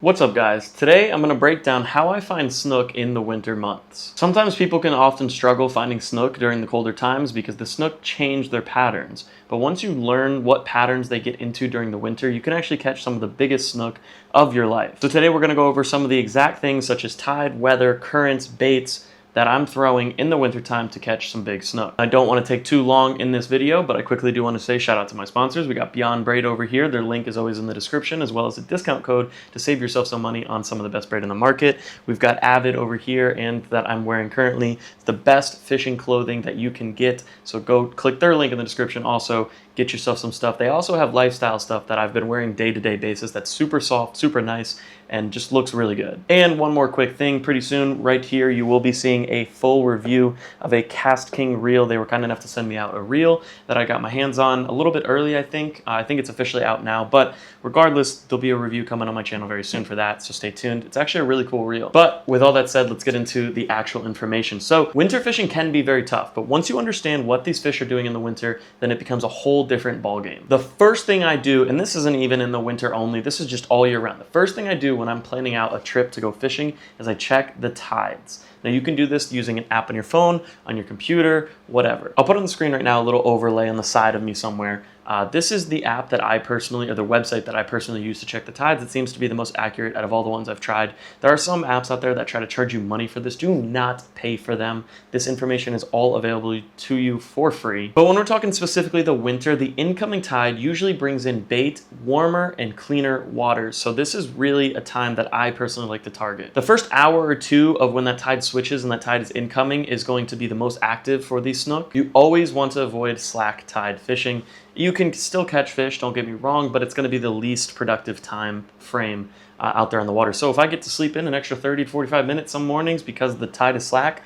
What's up guys? Today I'm going to break down how I find snook in the winter months. Sometimes people can often struggle finding snook during the colder times because the snook change their patterns. But once you learn what patterns they get into during the winter, you can actually catch some of the biggest snook of your life. So today we're going to go over some of the exact things such as tide, weather, currents, baits, that I'm throwing in the wintertime to catch some big snook. I don't want to take too long in this video, but I quickly do want to say shout out to my sponsors. We got Beyond Braid over here. Their link is always in the description, as well as a discount code to save yourself some money on some of the best braid in the market. We've got Avid over here, and that I'm wearing currently. It's the best fishing clothing that you can get, so go click their link in the description. Also, get yourself some stuff. They also have lifestyle stuff that I've been wearing day-to-day basis that's super soft, super nice, and just looks really good. And one more quick thing, pretty soon right here you will be seeing a full review of a Cast King reel. They were kind enough to send me out a reel that I got my hands on a little bit early, I think. I think it's officially out now, but regardless, there'll be a review coming on my channel very soon for that, so stay tuned. It's actually a really cool reel. But with all that said, let's get into the actual information. So winter fishing can be very tough, but once you understand what these fish are doing in the winter, then it becomes a whole different ballgame. The first thing I do, and this isn't even in the winter only, this is just all year round. The first thing I do when I'm planning out a trip to go fishing is I check the tides. Now you can do this using an app on your phone, on your computer, whatever. I'll put on the screen right now a little overlay on the side of me somewhere. This is the app that I personally, or the website that I personally use to check the tides. It seems to be the most accurate out of all the ones I've tried. There are some apps out there that try to charge you money for this. Do not pay for them. This information is all available to you for free. But when we're talking specifically the winter, the incoming tide usually brings in bait, warmer and cleaner waters. So this is really a time that I personally like to target. The first hour or two of when that tide switches and that tide is incoming is going to be the most active for these snook. You always want to avoid slack tide fishing. You can still catch fish, don't get me wrong, but it's going to be the least productive time frame out there on the water. So if I get to sleep in an extra 30 to 45 minutes some mornings because the tide is slack,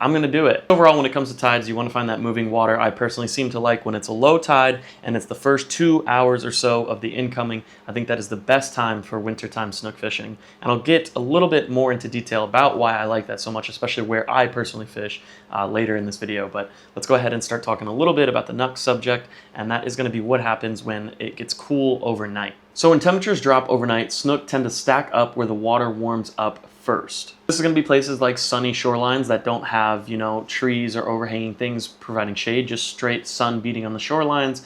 I'm going to do it. Overall, when it comes to tides, you want to find that moving water. I personally seem to like when it's a low tide and it's the first 2 hours or so of the incoming. I think that is the best time for wintertime snook fishing. And I'll get a little bit more into detail about why I like that so much, especially where I personally fish later in this video. But let's go ahead and start talking a little bit about the next subject, and that is going to be what happens when it gets cool overnight. So when temperatures drop overnight, snook tend to stack up where the water warms up first. This is going to be places like sunny shorelines that don't have, trees or overhanging things providing shade, just straight sun beating on the shorelines,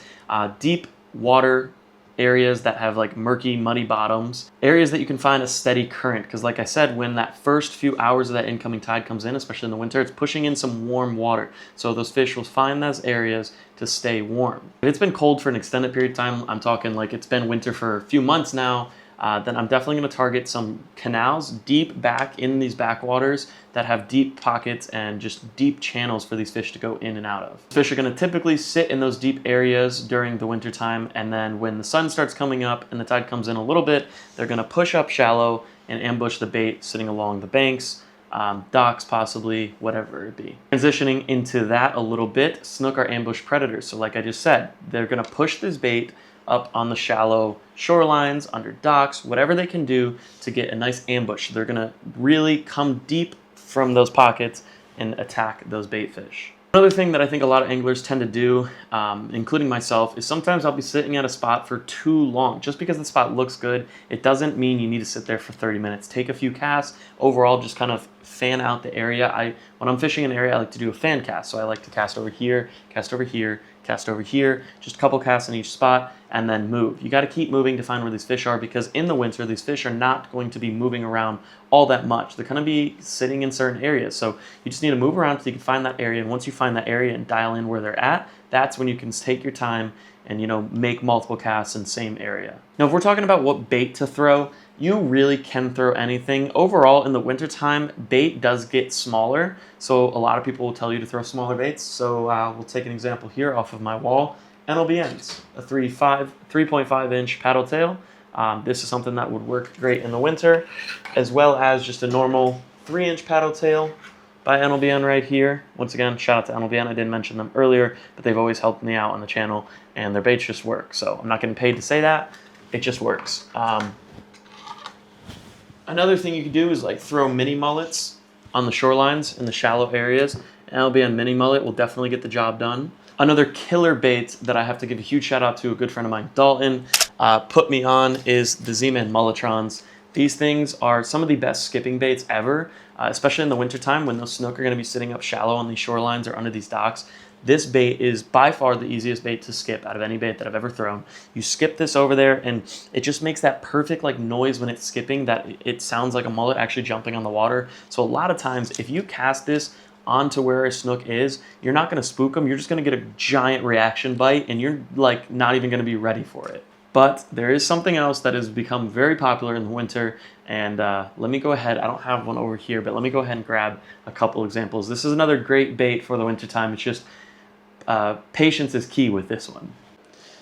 deep water areas that have like murky, muddy bottoms, areas that you can find a steady current, because like I said, when that first few hours of that incoming tide comes in, especially in the winter, it's pushing in some warm water. So those fish will find those areas to stay warm. If it's been cold for an extended period of time, I'm talking like it's been winter for a few months now, then I'm definitely going to target some canals deep back in these backwaters that have deep pockets and just deep channels for these fish to go in and out of. Fish are going to typically sit in those deep areas during the winter time, and then when the sun starts coming up and the tide comes in a little bit, they're going to push up shallow and ambush the bait sitting along the banks, docks possibly, whatever it be. Transitioning into that a little bit, snook are ambush predators. So like I just said, they're going to push this bait up on the shallow shorelines, under docks, whatever they can do to get a nice ambush. They're gonna really come deep from those pockets and attack those bait fish. Another thing that I think a lot of anglers tend to do, including myself, is sometimes I'll be sitting at a spot for too long. Just because the spot looks good, it doesn't mean you need to sit there for 30 minutes. Take a few casts. Overall, just kind of fan out the area. When I'm fishing an area, I like to do a fan cast. So I like to cast over here, cast over here, cast over here, just a couple casts in each spot, and then move. You got to keep moving to find where these fish are, because in the winter, these fish are not going to be moving around all that much. They're going to be sitting in certain areas. So you just need to move around so you can find that area. And once you find that area and dial in where they're at, that's when you can take your time and, make multiple casts in the same area. Now, if we're talking about what bait to throw, you really can throw anything. Overall, in the wintertime, bait does get smaller. So a lot of people will tell you to throw smaller baits. So we'll take an example here off of my wall. NLBNs, a 3.5 inch paddle tail. This is something that would work great in the winter, as well as just a normal 3-inch paddle tail by NLBN right here. Once again, shout out to NLBN. I didn't mention them earlier, but they've always helped me out on the channel, and their baits just work. So I'm not getting paid to say that. It just works. Another thing you could do is like throw mini mullets on the shorelines in the shallow areas. NLBN mini mullet will definitely get the job done. Another killer bait that I have to give a huge shout out to a good friend of mine, Dalton, put me on is the Z-Man Mulletrons. These things are some of the best skipping baits ever, especially in the wintertime when those snook are going to be sitting up shallow on these shorelines or under these docks. This bait is by far the easiest bait to skip out of any bait that I've ever thrown. You skip this over there and it just makes that perfect like noise when it's skipping that it sounds like a mullet actually jumping on the water. So a lot of times if you cast this onto where a snook is, you're not going to spook them. You're just going to get a giant reaction bite and you're like not even going to be ready for it. But there is something else that has become very popular in the winter, and let me go ahead, I don't have one over here, but let me go ahead and grab a couple examples. This is another great bait for the wintertime. It's just patience is key with this one.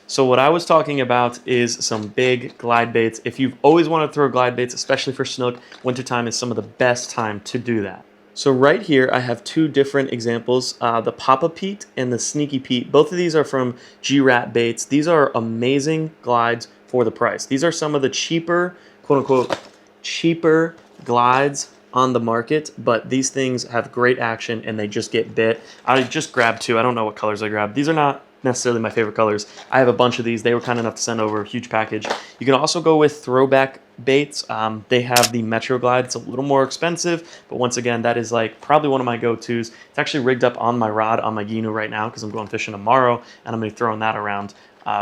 So what I was talking about is some big glide baits. If you've always wanted to throw glide baits, especially for snook, wintertime is some of the best time to do that. So right here, I have two different examples, the Papa Pete and the Sneaky Pete. Both of these are from G-Rat Baits. These are amazing glides for the price. These are some of the cheaper, quote unquote, cheaper glides on the market, but these things have great action and they just get bit. I just grabbed two. I don't know what colors I grabbed. These are not necessarily my favorite colors. I have a bunch of these. They were kind enough to send over a huge package. You can also go with throwback baits. They have the Metro Glide. It's a little more expensive, but once again, that is like probably one of my go-tos. It's actually rigged up on my rod on my Ginu right now because I'm going fishing tomorrow and I'm going to be throwing that around.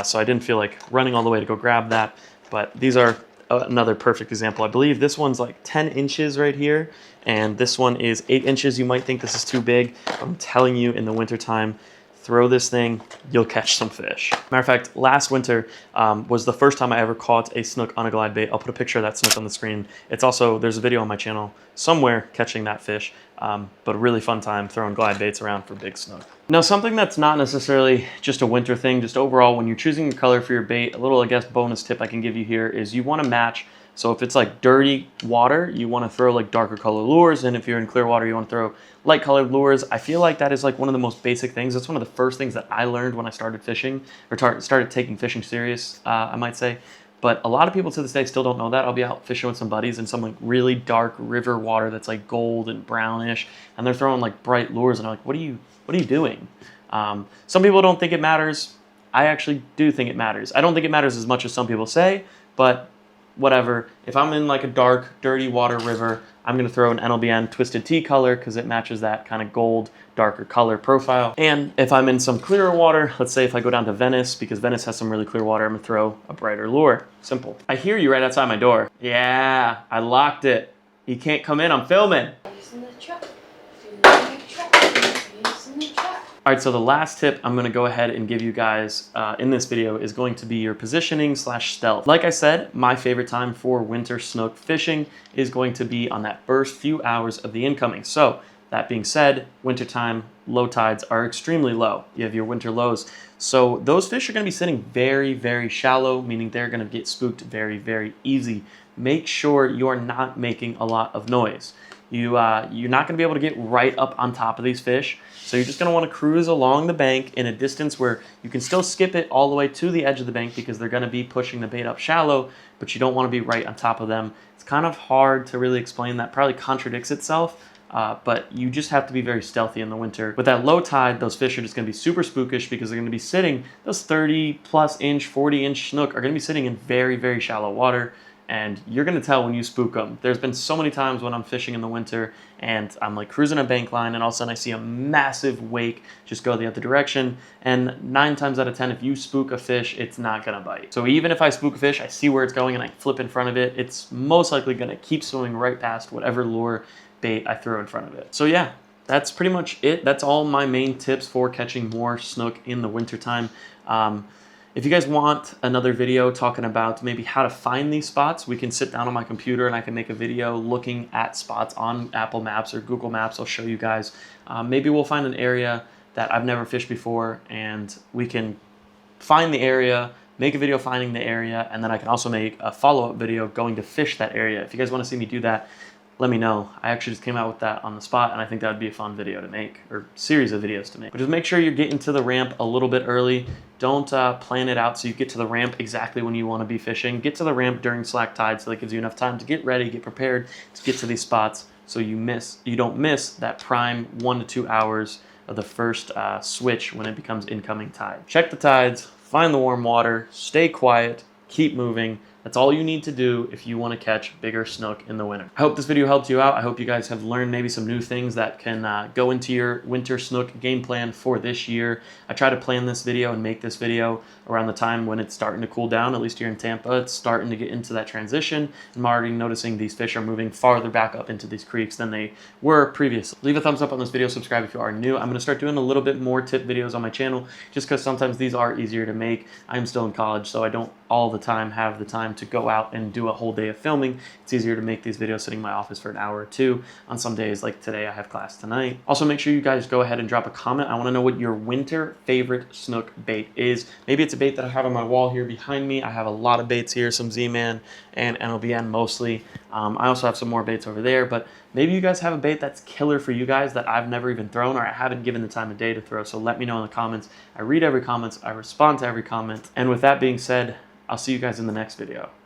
So I didn't feel like running all the way to go grab that, but these are another perfect example. I believe this one's like 10 inches right here, and this one is 8 inches. You might think this is too big, but I'm telling you, in the wintertime, throw this thing, you'll catch some fish. Matter of fact, last winter was the first time I ever caught a snook on a glide bait. I'll put a picture of that snook on the screen. It's also, there's a video on my channel somewhere catching that fish, but a really fun time throwing glide baits around for big snook. Now, something that's not necessarily just a winter thing, just overall, when you're choosing your color for your bait, a little, I guess, bonus tip I can give you here is you want to match. So if it's like dirty water, you want to throw like darker color lures, and if you're in clear water, you want to throw light colored lures. I feel like that is like one of the most basic things. That's one of the first things that I learned when I started fishing, or started taking fishing serious, I might say. But a lot of people to this day still don't know that. I'll be out fishing with some buddies in some like really dark river water that's like gold and brownish, and they're throwing like bright lures, and I'm like, what are you doing? Some people don't think it matters. I actually do think it matters. I don't think it matters as much as some people say, but whatever. If I'm in like a dark, dirty water river, I'm going to throw an NLBN Twisted Tea color because it matches that kind of gold, darker color profile. And if I'm in some clearer water, let's say if I go down to Venice, because Venice has some really clear water, I'm going to throw a brighter lure. Simple. I hear you right outside my door. Yeah, I locked it. You can't come in, I'm filming. All right, so the last tip I'm gonna go ahead and give you guys in this video is going to be your positioning / stealth. Like I said, my favorite time for winter snook fishing is going to be on that first few hours of the incoming. So that being said, wintertime low tides are extremely low. You have your winter lows. So those fish are gonna be sitting very, very shallow, meaning they're gonna get spooked very, very easy. Make sure you're not making a lot of noise. You're not going to be able to get right up on top of these fish. So you're just going to want to cruise along the bank in a distance where you can still skip it all the way to the edge of the bank because they're going to be pushing the bait up shallow, but you don't want to be right on top of them. It's kind of hard to really explain. That probably contradicts itself, but you just have to be very stealthy in the winter. With that low tide, those fish are just going to be super spookish because they're going to be sitting, those 30 plus inch, 40 inch snook are going to be sitting in very, very shallow water. And you're going to tell when you spook them. There's been so many times when I'm fishing in the winter and I'm like cruising a bank line and all of a sudden I see a massive wake just go the other direction. And 9 times out of 10, if you spook a fish, it's not going to bite. So even if I spook a fish, I see where it's going and I flip in front of it, it's most likely going to keep swimming right past whatever lure bait I throw in front of it. So yeah, that's pretty much it. That's all my main tips for catching more snook in the wintertime. If you guys want another video talking about maybe how to find these spots, we can sit down on my computer and I can make a video looking at spots on Apple Maps or Google Maps. I'll show you guys. Maybe we'll find an area that I've never fished before and we can find the area, make a video finding the area, and then I can also make a follow-up video going to fish that area. If you guys want to see me do that, let me know. I actually just came out with that on the spot and I think that would be a fun video to make, or series of videos to make. But just make sure you're getting to the ramp a little bit early. Don't plan it out so you get to the ramp exactly when you want to be fishing. Get to the ramp during slack tide so that gives you enough time to get ready, get prepared to get to these spots so you don't miss that prime 1 to 2 hours of the first switch when it becomes incoming tide. Check the tides, find the warm water, stay quiet, keep moving. That's all you need to do if you want to catch bigger snook in the winter. I hope this video helped you out. I hope you guys have learned maybe some new things that can go into your winter snook game plan for this year. I try to plan this video and make this video around the time when it's starting to cool down, at least here in Tampa. It's starting to get into that transition. I'm already noticing these fish are moving farther back up into these creeks than they were previously. Leave a thumbs up on this video, subscribe if you are new. I'm going to start doing a little bit more tip videos on my channel just because sometimes these are easier to make. I'm still in college, so I don't all the time have the time to go out and do a whole day of filming. It's easier to make these videos sitting in my office for an hour or two on some days like today. I have class tonight. Also, make sure you guys go ahead and drop a comment. I want to know what your winter favorite snook bait is. Maybe it's a bait that I have on my wall here behind me. I have a lot of baits here, some Z-Man and NLBN mostly. I also have some more baits over there, but maybe you guys have a bait that's killer for you guys that I've never even thrown or I haven't given the time of day to throw. So let me know in the comments. I read every comment, I respond to every comment. And with that being said, I'll see you guys in the next video.